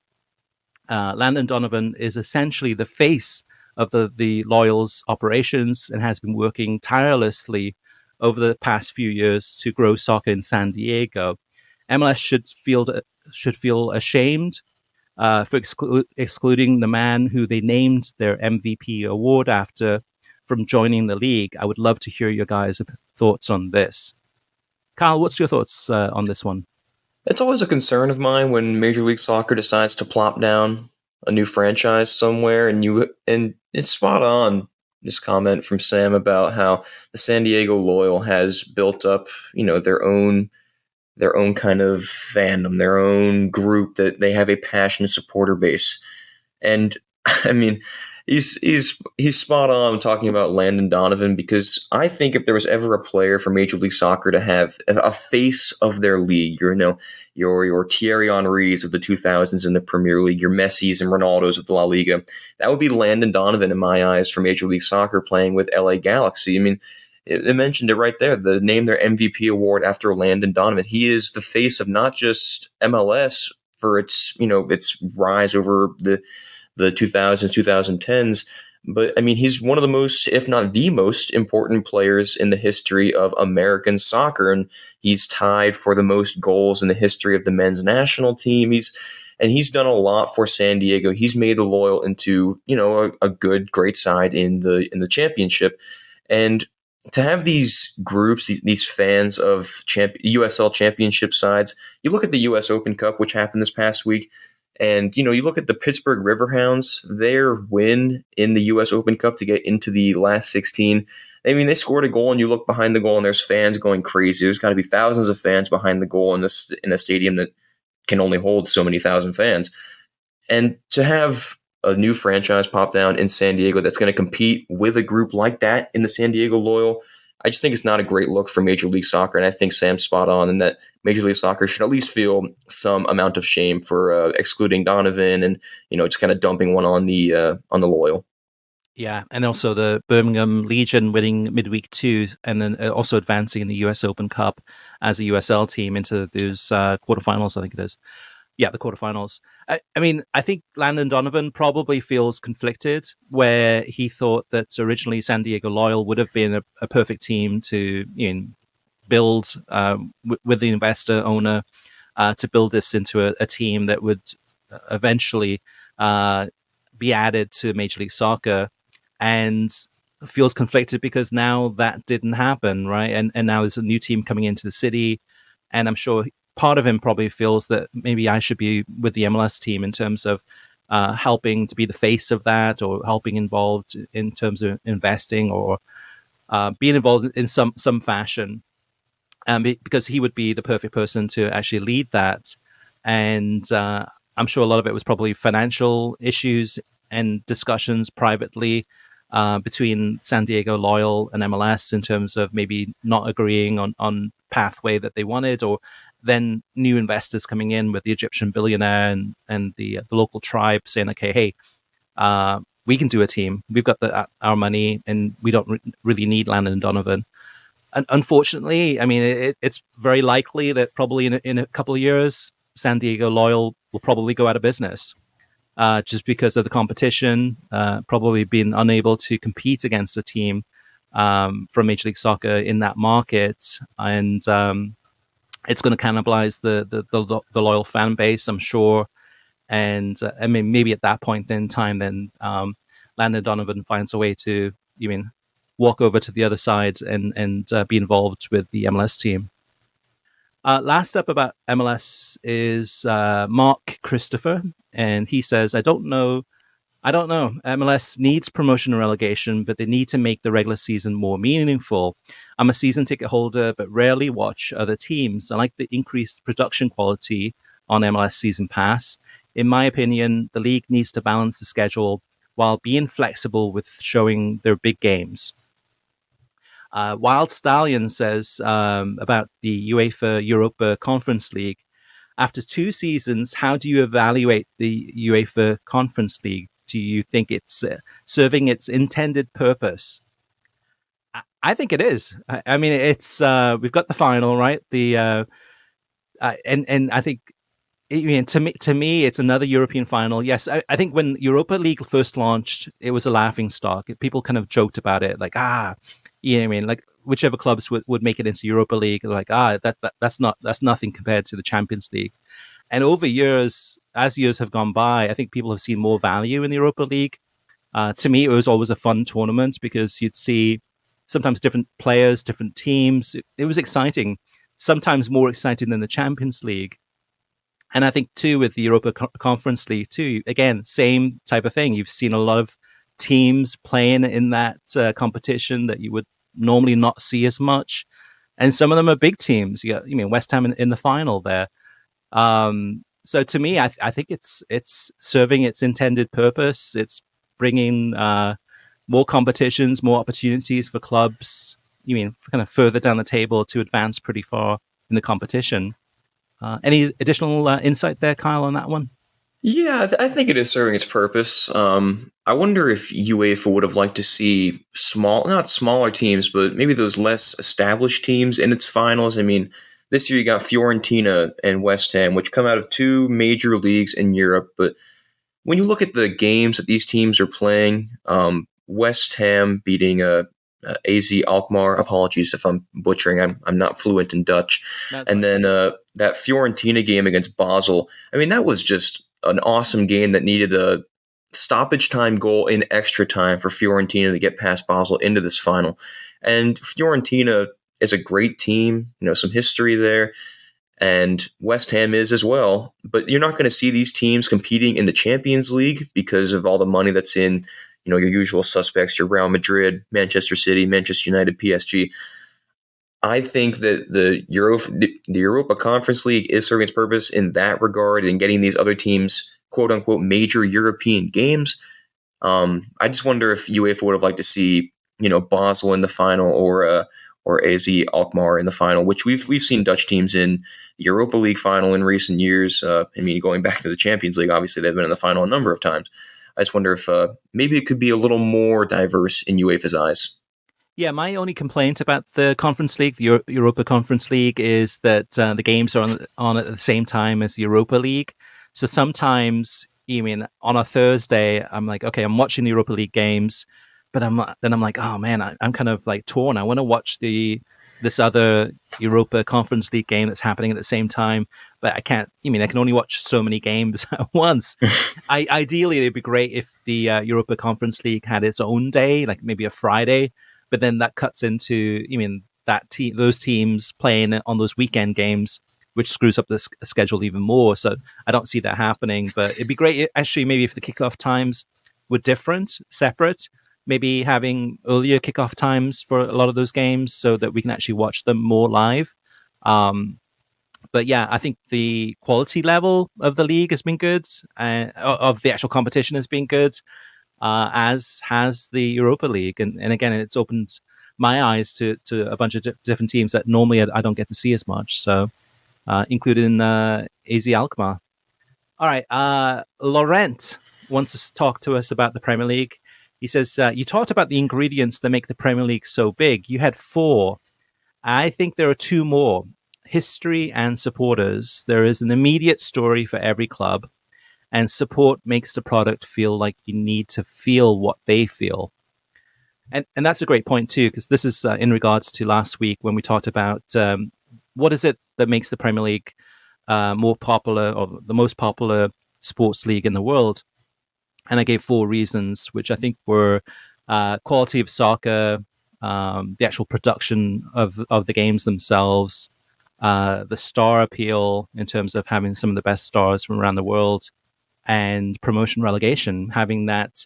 Landon Donovan is essentially the face of the Loyals operations and has been working tirelessly over the past few years to grow soccer in San Diego. MLS should feel ashamed for excluding the man who they named their MVP award after from joining the league. I would love to hear your guys' thoughts on this. Kyle, what's your thoughts on this one? It's always a concern of mine when Major League Soccer decides to plop down a new franchise somewhere, and it's spot on. This comment from Sam about how the San Diego Loyal has built up, their own kind of fandom, their own group, that they have a passionate supporter base. And I mean, he's spot on talking about Landon Donovan, because I think if there was ever a player for Major League Soccer to have a face of their league, your Thierry Henrys of the 2000s in the Premier League, your Messis and Ronaldos of the La Liga, that would be Landon Donovan in my eyes for Major League Soccer, playing with LA Galaxy. I mean, it mentioned it right there. The name their MVP award after Landon Donovan. He is the face of not just MLS for its rise over the 2000s, 2010s. But I mean, he's one of the most, if not the most important players in the history of American soccer. And he's tied for the most goals in the history of the men's national team. He's done a lot for San Diego. He's made the Loyal into, a good, great side in the championship. And to have these groups, these fans of USL championship sides, you look at the US Open Cup, which happened this past week, and you look at the Pittsburgh Riverhounds, their win in the US Open Cup to get into the last 16. I mean, they scored a goal, and you look behind the goal, and there's fans going crazy. There's got to be thousands of fans behind the goal in a stadium that can only hold so many thousand fans. And to have a new franchise pop down in San Diego that's going to compete with a group like that in the San Diego Loyal, I just think it's not a great look for Major League Soccer. And I think Sam's spot on in that Major League Soccer should at least feel some amount of shame for excluding Donovan and, just kind of dumping one on the Loyal. Yeah, and also the Birmingham Legion winning midweek 2, and then also advancing in the US Open Cup as a USL team into those quarterfinals, I think it is. Yeah, the quarterfinals. I mean, I think Landon Donovan probably feels conflicted, where he thought that originally San Diego Loyal would have been a perfect team to build with the investor owner to build this into a team that would eventually be added to Major League Soccer, and feels conflicted because now that didn't happen, right? And now there's a new team coming into the city, and I'm sure part of him probably feels that maybe I should be with the MLS team in terms of helping to be the face of that, or helping involved in terms of investing, or being involved in some fashion, because he would be the perfect person to actually lead that. And I'm sure a lot of it was probably financial issues and discussions privately between San Diego Loyal and MLS in terms of maybe not agreeing on pathway that they wanted, or then new investors coming in with the Egyptian billionaire and the local tribe saying, okay, hey, we can do a team. We've got our money, and we don't really need Landon Donovan. And unfortunately, I mean, it's very likely that probably in a couple of years, San Diego Loyal will probably go out of business. Just because of the competition, probably being unable to compete against a team from Major League Soccer in that market, and it's going to cannibalize the loyal fan base, I'm sure. And I mean, maybe at that point in time, then Landon Donovan finds a way to, walk over to the other side and be involved with the MLS team. Last up about MLS is Mark Christopher, and he says, I don't know. MLS needs promotion and relegation, but they need to make the regular season more meaningful. I'm a season ticket holder, but rarely watch other teams. I like the increased production quality on MLS Season Pass. In my opinion, the league needs to balance the schedule while being flexible with showing their big games. Wild Stallion says about the UEFA Europa Conference League. After 2 seasons, how do you evaluate the UEFA Conference League? Do you think it's serving its intended purpose? I think it is. I mean, it's we've got the final, right? And I think, I mean, to me, it's another European final. Yes, I think when Europa League first launched, it was a laughing stock. People kind of joked about it, like yeah, I mean, like whichever clubs would make it into Europa League, like that's nothing compared to the Champions League. And over years, as years have gone by, I think people have seen more value in the Europa League. To me, it was always a fun tournament because you'd see sometimes different players, different teams. It was exciting, sometimes more exciting than the Champions League. And I think too with the Europa Conference League too, again, same type of thing. You've seen a lot of teams playing in that competition that you would normally not see as much, and some of them are big teams. You mean West Ham in the final there. So to me, I think it's serving its intended purpose. It's bringing more competitions, more opportunities for clubs. You mean kind of further down the table to advance pretty far in the competition. Any additional insight there, Kyle, on that one? Yeah, I think it is serving its purpose. I wonder if UEFA would have liked to see not smaller teams, but maybe those less established teams in its finals. I mean, this year you got Fiorentina and West Ham, which come out of two major leagues in Europe. But when you look at the games that these teams are playing, West Ham beating AZ Alkmaar. Apologies if I'm butchering. I'm not fluent in Dutch. That's And fine. then that Fiorentina game against Basel. I mean, that was just an awesome game that needed a stoppage time goal in extra time for Fiorentina to get past Basel into this final. And Fiorentina is a great team. Some history there, and West Ham is as well. But you're not going to see these teams competing in the Champions League because of all the money that's in, your usual suspects, your Real Madrid, Manchester City, Manchester United, PSG. I think that the Europa Conference League is serving its purpose in that regard and getting these other teams, quote unquote, major European games. I just wonder if UEFA would have liked to see, Basel in the final or AZ Alkmaar in the final, which we've seen Dutch teams in the Europa League final in recent years. I mean, going back to the Champions League, obviously they've been in the final a number of times. I just wonder if maybe it could be a little more diverse in UEFA's eyes. Yeah, my only complaint about the Conference League, the Europa Conference League, is that the games are on at the same time as the Europa League. So sometimes, you mean on a Thursday, I'm like, okay, I'm watching the Europa League games, but I'm like, oh man, I'm kind of like torn. I want to watch this other Europa Conference League game that's happening at the same time, but I can't. I mean, I can only watch so many games at once. Ideally, it'd be great if the Europa Conference League had its own day, like maybe a Friday, but then that cuts into, those teams playing on those weekend games, which screws up the schedule even more. So I don't see that happening. But it'd be great, actually, maybe if the kickoff times were different, separate, maybe having earlier kickoff times for a lot of those games so that we can actually watch them more live. Um, but yeah, I think the quality level of the league has been good, of the actual competition has been good, as has the Europa League. And again, it's opened my eyes to a bunch of different teams that normally I don't get to see as much. So, including AZ Alkmaar. All right, Laurent wants to talk to us about the Premier League. He says, you talked about the ingredients that make the Premier League so big. You had four. I think there are two more: history and supporters. There is an immediate story for every club, and support makes the product feel like you need to feel what they feel. And that's a great point too, because this is in regards to last week when we talked about what is it that makes the Premier League more popular, or the most popular sports league in the world. And I gave four reasons, which I think were quality of soccer, the actual production of the games themselves, the star appeal in terms of having some of the best stars from around the world, and promotion relegation, having that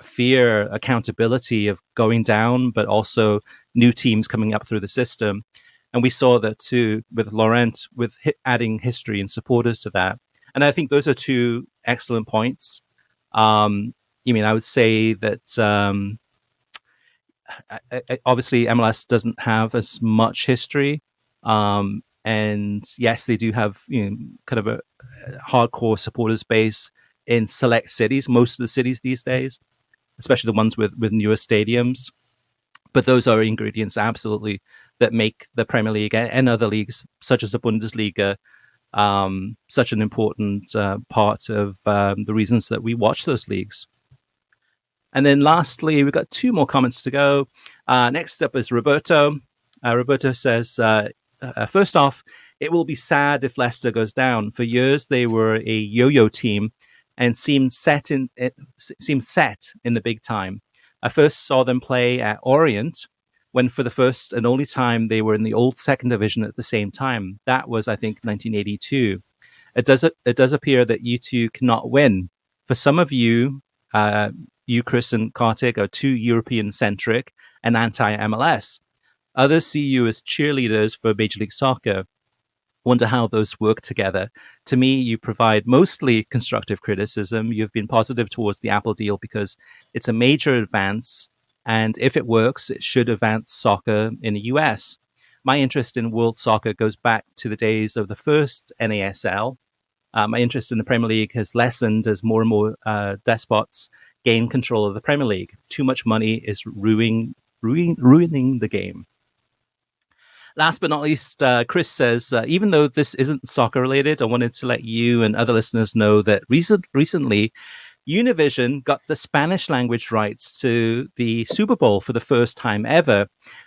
fear, accountability of going down, but also new teams coming up through the system. And we saw that too with Laurent, with adding history and supporters to that. And I think those are two excellent points. I would say that obviously MLS doesn't have as much history, and yes, they do have kind of a hardcore supporters base in select cities, most of the cities these days, especially the ones with newer stadiums. But those are ingredients absolutely that make the Premier League and other leagues, such as the Bundesliga, such an important part of the reasons that we watch those leagues. And then lastly, we've got two more comments to go. Next up is Roberto. Roberto says, first off, it will be sad if Leicester goes down. For years, they were a yo-yo team and seemed set in the big time. I first saw them play at Orient when, for the first and only time, they were in the old second division at the same time. That was, I think, 1982. It does appear that you two cannot win. For some of you, you, Chris and Kartik, are too European centric and anti MLS. Others see you as cheerleaders for Major League Soccer. Wonder how those work together. To me, you provide mostly constructive criticism. You've been positive towards the Apple deal because it's a major advance, and if it works, it should advance soccer in the US. My interest in world soccer goes back to the days of the first NASL. My interest in the Premier League has lessened as more and more despots gain control of the Premier League. Too much money is ruining the game. Last but not least, Chris says, even though this isn't soccer related, I wanted to let you and other listeners know that recently Univision got the Spanish language rights to the Super Bowl for the first time ever.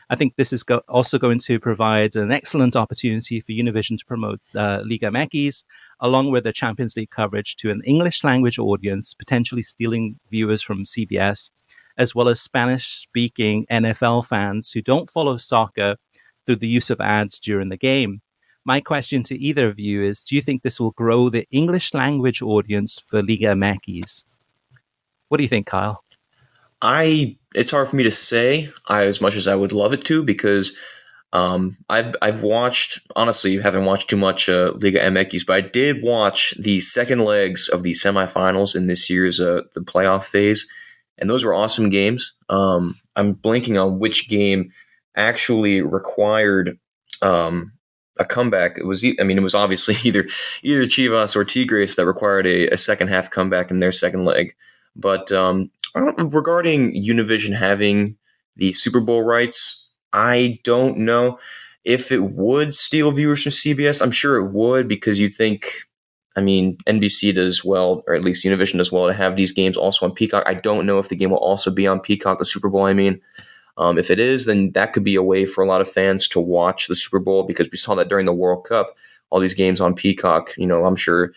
I think this is also going to provide an excellent opportunity for Univision to promote Liga MX, along with the Champions League coverage to an English language audience, potentially stealing viewers from CBS, as well as Spanish-speaking NFL fans who don't follow soccer through the use of ads during the game. My question to either of you is, do you think this will grow the English language audience for Liga MX? What do you think, Kyle? It's hard for me to say as much as I would love it to, because I've watched, honestly, haven't watched too much Liga MX, but I did watch the second legs of the semifinals in this year's the playoff phase, and those were awesome games. I'm blanking on which game actually required a comeback. It was obviously either Chivas or Tigres that required a second half comeback in their second leg. But regarding Univision having the Super Bowl rights, I don't know if it would steal viewers from CBS. I'm sure it would, because you think, NBC does well, or at least Univision does well, to have these games also on Peacock. I don't know if the game will also be on Peacock, the Super Bowl, if it is, then that could be a way for a lot of fans to watch the Super Bowl, because we saw that during the World Cup, all these games on Peacock, I'm sure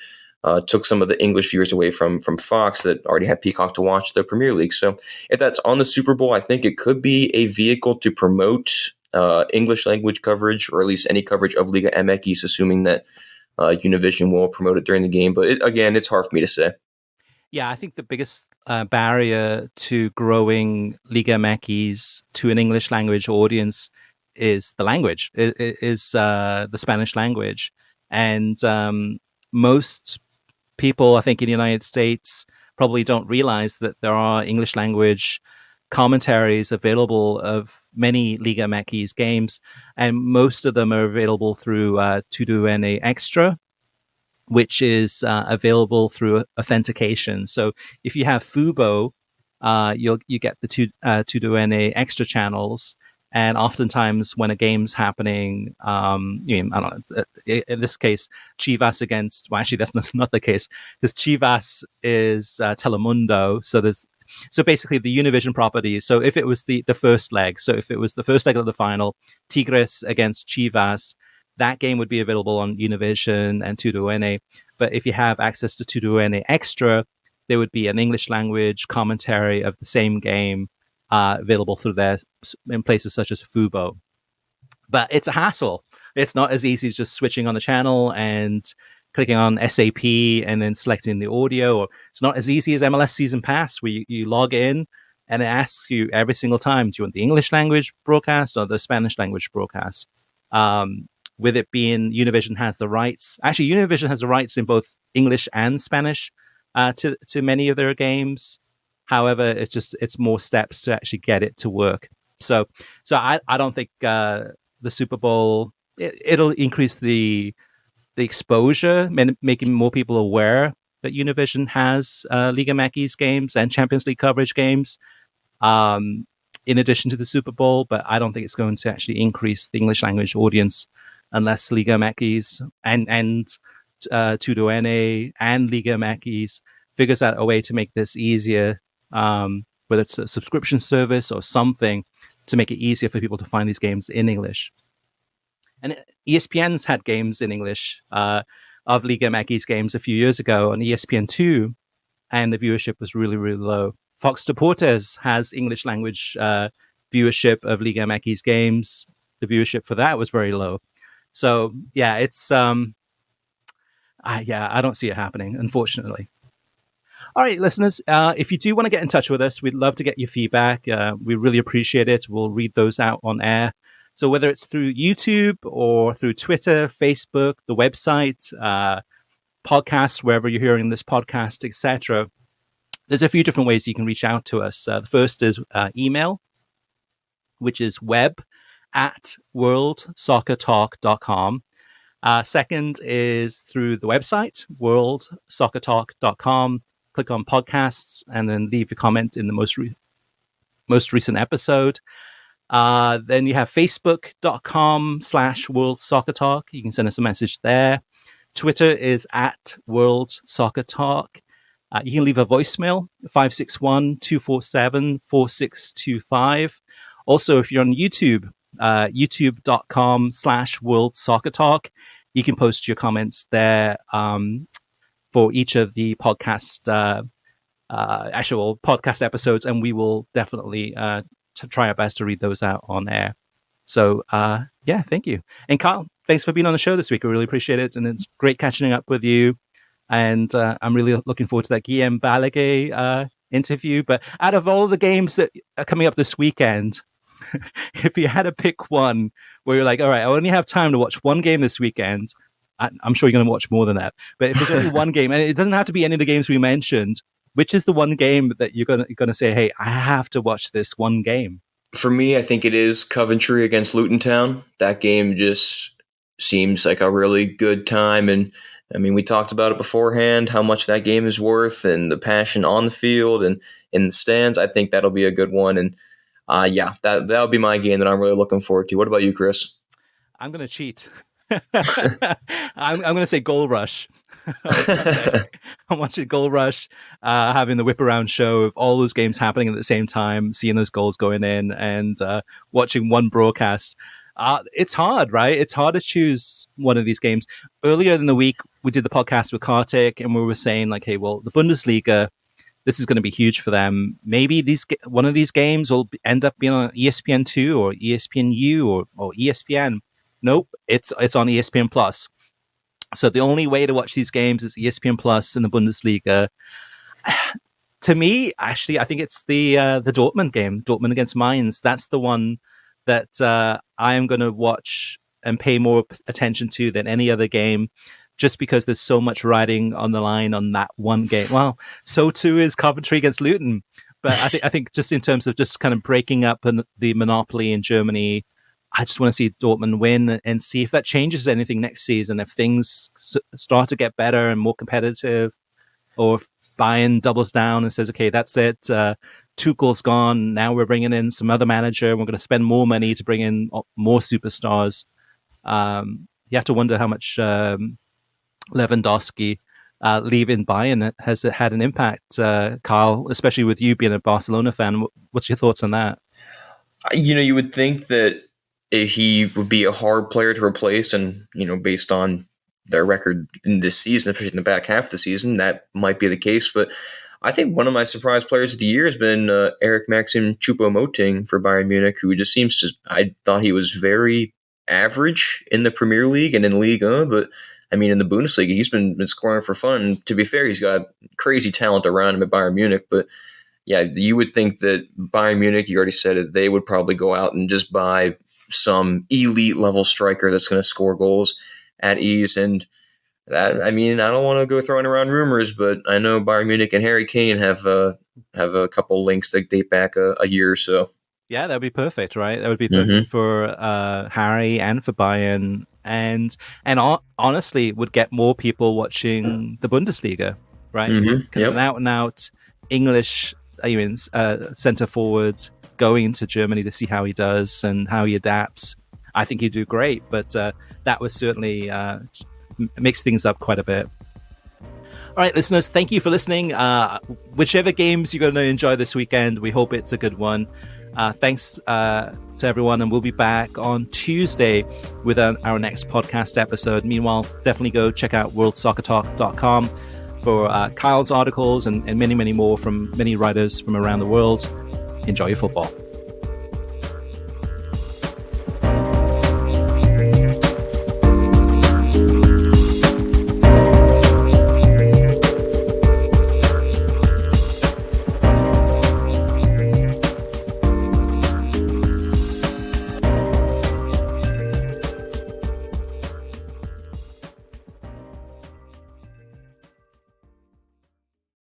took some of the English viewers away from Fox that already had Peacock to watch the Premier League. So if that's on the Super Bowl, I think it could be a vehicle to promote English language coverage, or at least any coverage of Liga MX, assuming that Univision will promote it during the game. But it's hard for me to say. Yeah, I think the biggest barrier to growing Liga MX to an English language audience is the language, is the Spanish language. And most people, I think, in the United States probably don't realize that there are English language commentaries available of many Liga MX games, and most of them are available through Tudo NA Extra, which is available through authentication. So if you have Fubo, you get the Tudo NA Extra channels. And oftentimes when a game's happening, I don't know, in this case, Chivas against, well, actually, that's not the case, because Chivas is Telemundo. So basically the Univision property. So if it was the first leg, so if it was the first leg of the final, Tigres against Chivas, that game would be available on Univision and Tudo NA. But if you have access to Tudo NA Extra, there would be an English language commentary of the same game available through there in places such as Fubo. But it's a hassle. It's not as easy as just switching on the channel and clicking on SAP and then selecting the audio. Or it's not as easy as MLS Season Pass, where you log in and it asks you every single time, do you want the English language broadcast or the Spanish language broadcast? With it being Univision has the rights. Actually, Univision has the rights in both English and Spanish to many of their games. However, it's more steps to actually get it to work. So I don't think the Super Bowl it'll increase the exposure, making more people aware that Univision has Liga MX games and Champions League coverage games, um, in addition to the Super Bowl. But I don't think it's going to actually increase the English language audience unless Liga MX and Tudo NA and Liga MX figures out a way to make this easier, whether it's a subscription service or something to make it easier for people to find these games in English. And ESPN's had games in English of Liga MX games a few years ago on ESPN2, and the viewership was really, really low. Fox Deportes has English language viewership of Liga MX games. The viewership for that was very low. So yeah, it's I don't see it happening, unfortunately. All right, listeners, if you do want to get in touch with us, we'd love to get your feedback. We really appreciate it. We'll read those out on air. So whether it's through YouTube or through Twitter, Facebook, the website, podcasts, wherever you're hearing this podcast, etc., there's a few different ways you can reach out to us. The first is email, which is web@worldsoccertalk.com. Second is through the website, worldsoccertalk.com. Click on podcasts and then leave a comment in the most recent episode. Then you have facebook.com/worldsoccertalk. You can send us a message there. Twitter is @worldsoccertalk. You can leave a voicemail, 561-247-4625. Also, if you're on YouTube, youtube.com/worldsoccertalk. You can post your comments there for each of the actual podcast episodes, and we will definitely to try our best to read those out on air. So, yeah, thank you. And Kyle, thanks for being on the show this week. I really appreciate it. And it's great catching up with you. And I'm really looking forward to that Guillaume Balaguer interview. But out of all the games that are coming up this weekend, if you had to pick one where you're like, all right, I only have time to watch one game this weekend, I'm sure you're going to watch more than that. But if there's only one game, and it doesn't have to be any of the games we mentioned, which is the one game that you're going to say, hey, I have to watch this one game? For me, I think it is Coventry against Luton Town. That game just seems like a really good time. And I mean, we talked about it beforehand, how much that game is worth and the passion on the field and in the stands. I think that'll be a good one. And yeah, that'll be my game that I'm really looking forward to. What about you, Chris? I'm going to cheat. I'm going to say Goal Rush. I'm watching Goal Rush, having the whip around show of all those games happening at the same time, seeing those goals going in, and watching one broadcast. It's hard, right? It's hard to choose one of these games. Earlier in the week, we did the podcast with Kartik, and we were saying, like, hey, well, the Bundesliga, this is going to be huge for them. Maybe one of these games will end up being on ESPN2 or ESPNU or ESPN. Nope, it's on ESPN Plus. So the only way to watch these games is ESPN Plus in the Bundesliga. To me, actually, I think it's the Dortmund game, Dortmund against Mainz. That's the one that I am going to watch and pay more attention to than any other game, just because there's so much riding on the line on that one game. Well, so too is Coventry against Luton. But I think just in terms of just kind of breaking up the monopoly in Germany, I just want to see Dortmund win and see if that changes anything next season. If things start to get better and more competitive, or if Bayern doubles down and says, okay, that's it. Tuchel's gone. Now we're bringing in some other manager. And we're going to spend more money to bring in more superstars. You have to wonder how much Lewandowski leaving Bayern has had an impact, Kyle, especially with you being a Barcelona fan. What's your thoughts on that? You would think that he would be a hard player to replace, and based on their record in this season, especially in the back half of the season, that might be the case. But I think one of my surprise players of the year has been Eric Maxim Choupo-Moting for Bayern Munich, who just seems to. I thought he was very average in the Premier League and in Liga, but I mean in the Bundesliga, he's been scoring for fun. And to be fair, he's got crazy talent around him at Bayern Munich, but. Yeah, you would think that Bayern Munich, you already said it, they would probably go out and just buy some elite level striker that's going to score goals at ease. And that, I mean, I don't want to go throwing around rumors, but I know Bayern Munich and Harry Kane have a couple links that date back a year or so. Yeah, that would be perfect, right? That would be Mm-hmm. perfect for Harry and for Bayern, and honestly, would get more people watching the Bundesliga, right? Mm-hmm. Kind of an Yep. out and out English, centre forward going to Germany to see how he does and how he adapts. I think he'd do great, but that would certainly mix things up quite a bit. All right, listeners, thank you for listening. Whichever games you're going to enjoy this weekend, we hope it's a good one. Thanks to everyone, and we'll be back on Tuesday with our next podcast episode. Meanwhile, definitely go check out worldsoccertalk.com for Kyle's articles and many, many more from many writers from around the world. Enjoy your football.